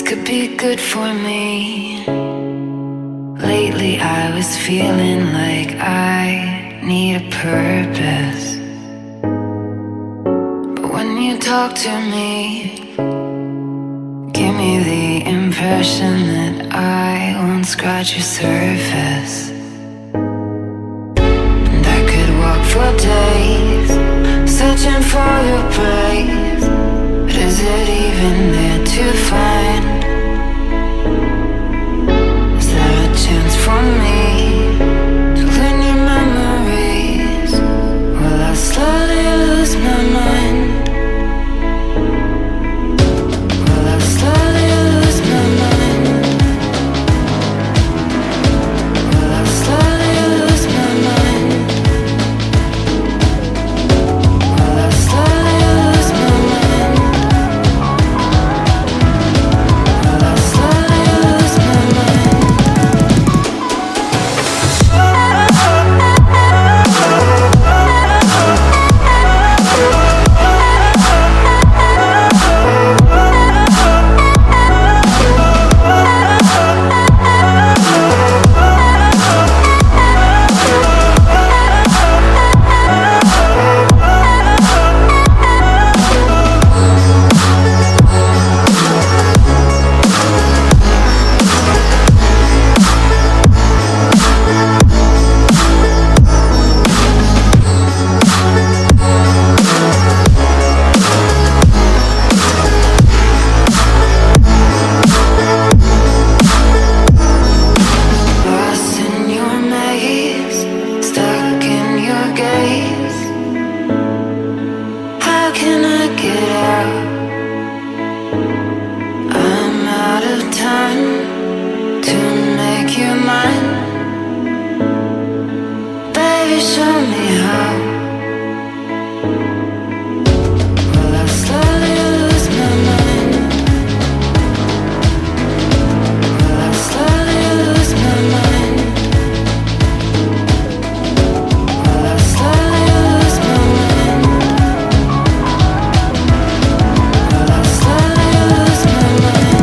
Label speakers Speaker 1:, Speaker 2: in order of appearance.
Speaker 1: could be good for me. Lately I was feeling like I need a purpose. But when you talk to me, give me the impression that I won't scratch your surface. And I could walk for days, searching for your praise. But is it even there to find? Is there a chance for me to learn your memories? Will I slowly lose my mind? Will I slowly lose my mind? Will I slowly lose my mind? Will I slowly lose my mind? Will I slowly lose my mind? Lost in your maze, stuck in your gaze. How can I get out? I'm out of time to make you mine. Baby, show me how. Will I slowly lose my mind? Will I slowly lose my mind? Will I slowly lose my mind? Will I slowly lose my mind?